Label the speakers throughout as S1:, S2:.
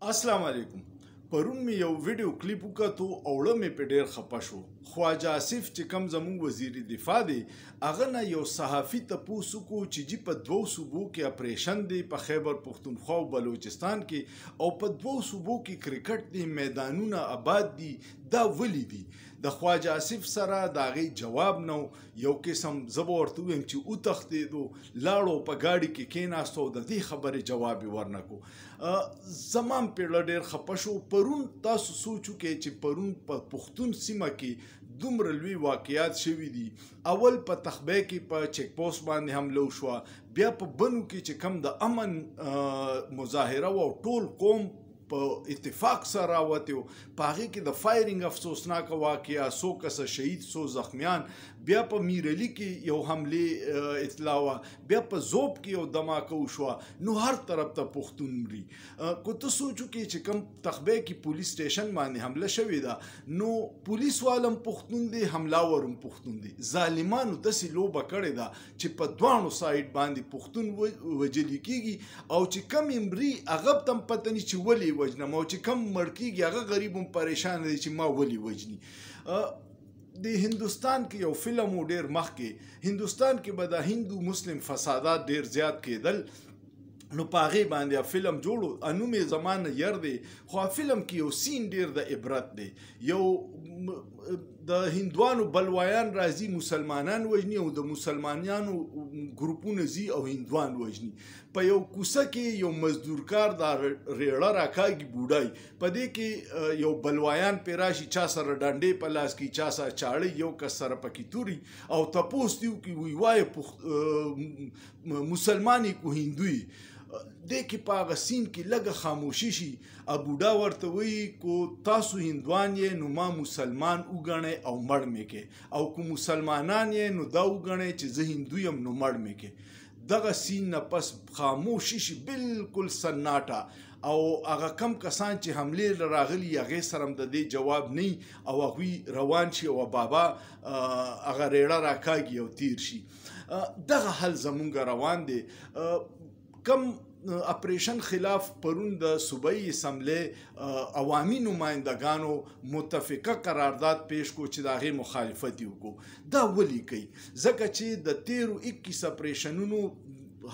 S1: अस्सलाम वालेकुम। پرون می یو ویډیو کلیپ وکړو او له می په ډیر خپه شو. خواجه آصف چې کوم زموږ وزیر دفاع دی هغه نه یو صحافي تپوس کو چې جی په دوو صوبو کې اپریشن دی په خیبر پختونخوا او بلوچستان کې او په دوو صوبو کې کرکټ دی میدانونه آباد دي دا ولی دي د خواجه آصف سره دا غي جواب نو یو قسم زبر ورته ویم چې او تختیدو لاړو په گاډي کې کېناستو د دې خبره جواب ورنکو. زمان په ډیر خپه شو. پرون تاسو سوچو کې چې پرون په پښتون سیمه کې دومره لوی واقعیات شوي دي. اول په تخبه کې په چیک پوسټ باندې حمله وشوه، بیا په بنو کې چې کم د امن مظاهره او ټول قوم په اتفاق سره راوته په هغه کې د فایرینګ افسوسناک واقعیا 100 کس شهید 100 زخمیان. بیا په میرلی کې یو حمله اطلاع وا، بیا په زوب کې یو دماکه وشو. نو هر طرف ته پښتون مري. کو ته سوچو کې چې کم تخبه کې پولیس سټیشن باندې حمله شوې ده نو پولیس والم پښتون دي، حملاورم پښتون دي. ظالمانو داسې لوبه کړې ده چې په دوانو سایډ باندې پښتون وجل کېږي او چې کم امري هغه تم پته نه چې ولې وجنه مو چې کم مړ کېږي هغه غریبم پریشان دي چې ما ولې وجني. د هندوستان کې یو فلم ډیر مخکې هندوستان کې به د هندو مسلم فسادات ډیر زیات کېدل نو پاغي باندې فلم جوړو انومه زمانه ير دی خو فلم کې یو سین ډیر د عبرت دی. یو د هندوانو بلوایان راځي مسلمانان وجني او د مسلمانانو ګروپونه زی او هندوان وجني. په یو کوسه کې یو مزدورکار د ریړه راکاږي بوډای په دې کې یو بلوایان پیراشي چا سره ډانډې په لاس کې چا سره چاړي یو کس سره پکې توري او تپوس دیو کې وای مسلمانی کو هندوی د کې پاغه سین کې لګه خاموشي شي. ابوډا ورته وی کو تاسو هندوان یې نو ما مسلمان وګڼئ او مړ مې کې او کو مسلمانان یې نو دا وګڼئ چې زه هندو یم نو مړ مې کې. دغه سین نه پس خاموشي شي بالکل سناټه او هغه کم کسان چې حمله راغلي هغه سره د دې جواب نه او هغه روان شي او بابا هغه ریړه راکاږي او تیر شي. دغه حل زمونږ روان دي. کم اپریشن خلاف پرون د صوبایي اسمبلی عوامي نمایندگانو متفقه قرارداد پیش کو چې داغه مخالفت وکړو. دا ولي کوي ځکه چې د 13-21 اپریشنونو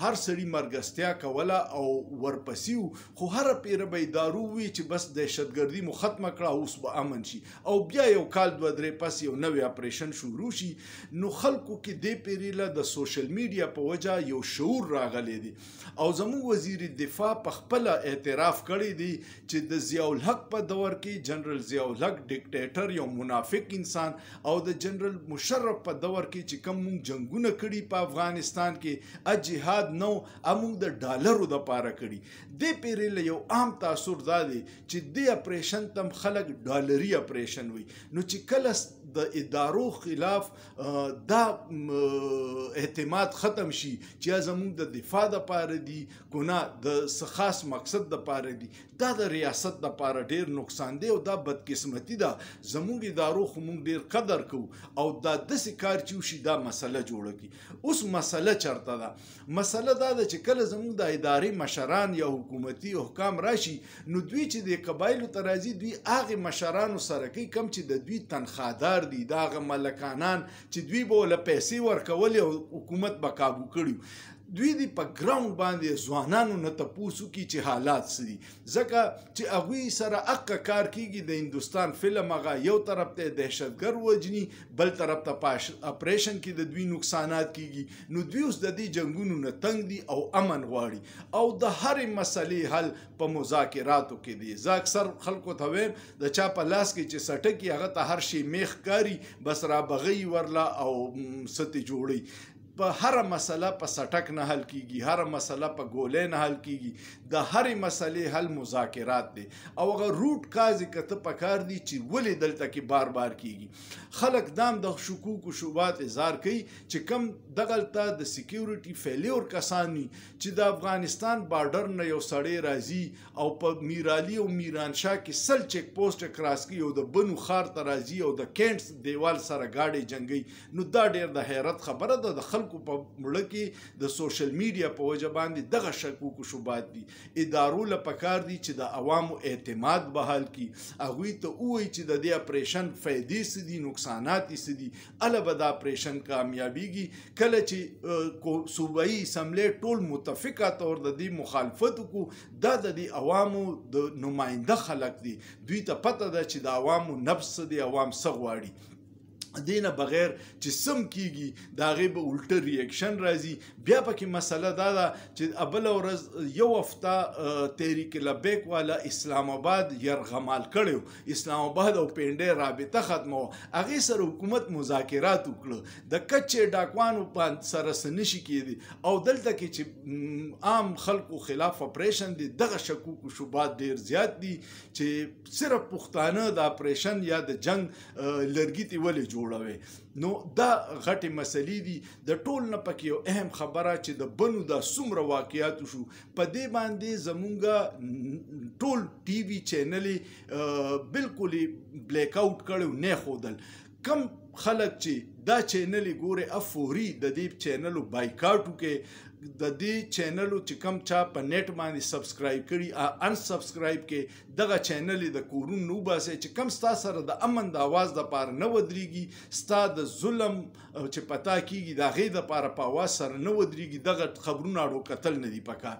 S1: هر سړی مرګستیا کوله او ورپسیو خو هر پیره به دارو وی چې بس دهشتګردي مو ختمه کړه اوس به امن شي او بیا یو کال دوه درې پس یو نوې اپریشن شروع شي. نو خلکو کې دې پیریله د سوشل میډیا په وجه یو شعور راغلی دی او زموږ وزیر دفاع په خپل اعتراف کړی دی چې د ضیاء الحق په دور کې جنرال ضیاء الحق ډیکټیټر یو منافق انسان او د جنرال مشرف په دور کې چې کوم جنگونه کړي په افغانستان کې جهاد نو امونږ د ډالرو د پاره کړي. د پیرله یو عام تاثر دادي چې د اپریشن تم خلک ډالري اپریشن وي نو چې کله د ادارو خلاف دا اعتماد ختم شي چې زمونږ د دفاع د پاره دي ګنا د خاص مقصد د پاره دي دا د ریاست د پاره ډیر نقصان دی او دا بدقسمتي ده. زمونږ ادارو خو مونږ ډیر قدر کوو او دا داسې کار چې وشي دا مسله جوړه کی. اوس مسله چرته ده؟ مسله دا ده چې کله زموږ د ادارې مشران یا حکومتي حکام راشي نو دوی چې د قبایلو ته راځي دوی هغه مشرانو سره کوي کم چې د دوی تنخوادار دي دا هغه ملکانان چې دوی به له پیسې ورکولې او حکومت به کابو کړي. دوی دی په ګراوند باندې ځوانانو نه تپوسو کی چې حالات سدي ځکه چې هغوی سره اقا کار کیږي. د هندوستان فلم هغه یو طرف ته دهشتګر وجني بل طرف ته اپریشن کې د دوی نقصانات کیږي. نو دوی اوس د دې جنگونو نه تنگ دي او امن غواړي او د هرې مسلې حل په مذاکراتو کې دی. زه اکثر خلکو ته وایم د چا په لاس کې چې سټکی هغه ته هر شی میخ کاری بس را بغي ورلا او ستې جوړي. په هر مسله په سټک نه حل کیږي، هر مسله په ګولې نه حل کیږي. د هرې مسلې حل مذاکرات دي او هغه روټ کاز کته پکار دي چې ولې دلته کې بار بار کیږي. خلک دام د شکوک او شوبات اظهار کوي چې کم دغلته د سکیورټي فیلیور کسانی چې د افغانستان بارډر نه یو سړی راځي او په میرالي او میرانشاه کې سل چیک پوسټ کراس کوي او د بنو خار ته راځي او د کینټس دیوال سره گاډي جنگي. نو دا ډیر د حیرت خبره ده. د خلکو په مړه کې د سوشل میډیا په وجه باندې دغه شکوک و شبهات دي. ادارو له پکار دي چې د عوامو اعتماد بحال کړي، هغوی ته ووایي چې د دې اپریشن فایدې څه دي، نقصانات یې څه دي، هله به دا اپریشن کامیابیږي. کله چې صوبایي اسمبلی ټول متفقه طور د دې مخالفت وکړو، دا د دې عوامو د نماینده خلک دي، دوی ته پته ده چې د عوامو نبض څه دی، عوام څه غواړي. دینه بغیر چې سم کیږي د هغې به الټه ریاکشن راځي. بیا پکې مسله دا ده چې بله ورځ یو هفته تحریک لبیک والا اسلام آباد یرغمال کړی، اسلام آباد او پینډۍ رابطه ختمه وه، هغې سره حکومت مذاکرات وکړه، د کچې ډاکوانو سره څه نشي کېدی. او دلته کې چې عام خلکو خلاف اپریشن دی، دغه شکوک و شبهات ډېر زیات دي چې صرف پښتانه د اپریشن یا د جنگ لرګي ته ولې جوړوي. نو دا غټې مسلې دي. د ټول نه پکې یو اهم خبره چې د بنو دا څومره واقعاتو شو، په دې باندې زمونږ ټول ټي وي چینلې بالکل بلیک آوټ کړی، نه ښودل. کم خلک چې دا چینلې ګوري فوري د دې چینلو بایکاټ وکړي، د دې چینلو چې کم چا په نیټ باندې سبسکرایب کړي ان سبسکرایب کې، دغه چینل د کورون نو باسي چې کم ستا سره د امن د आवाज د پاره نه ودرېږي، ستا د ظلم چې پتا کیږي د هغې د پاره په आवाज سره نه ودرېږي، دغه خبرونه اړو کتل نه دي پکار.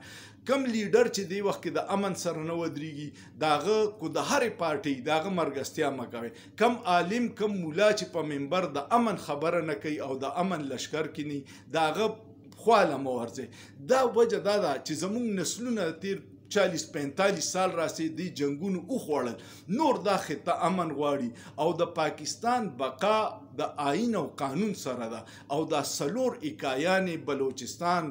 S1: کم لیډر چې دی وخت کې د امن سره نه ودرېږي، د هغه کو د هرې پارټۍ د هغه مرګستیا مه کوئ. کم عالم کم مولا چې په منبر د امن خبره نه کوي او د امن لشکر کې نه، د هغه خواله مه ورځئ. دا وجه دا ده چې زموږ نسلونه تیر 40-45 سال راسي دی جنگونو وخوړل، نور دا خطه امن غواړي او د پاکستان بقا د آئین او قانون سره ده. او دا څلور اکایانې بلوچستان،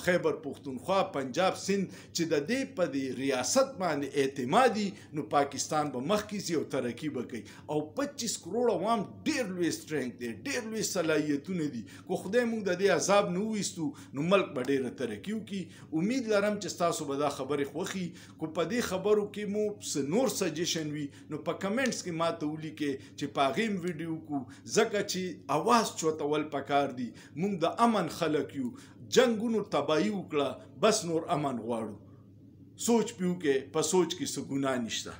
S1: خیبر پختونخوا، پنجاب، سند چې د دې په دې ریاست باندې اعتمادي، نو پاکستان به مخکې ځي او ترقي به کوي. او 25 کروڑ عوام ډېر لوی سټرنګ دی، ډېر لوی صلاحیتونه دي. کو خدای موږ د دې عذاب نه وویستو نو ملک به ډېره ترقي وکړي. امید لرم چې ستاسو به دا خبرې خوښي. کو په دې خبرو کې مو څه نور سجیشن وي نو په کمنټس کې ماته ولیکئ چې په هغې م ویډیو کو، ځکه چې اواز چوتول پکار دي. موږ د امن خلک یو، جنګونو تباهي وکړه بس نور امن غواړو. سوچ پیو کې په سوچ کې څه ګناه نشته.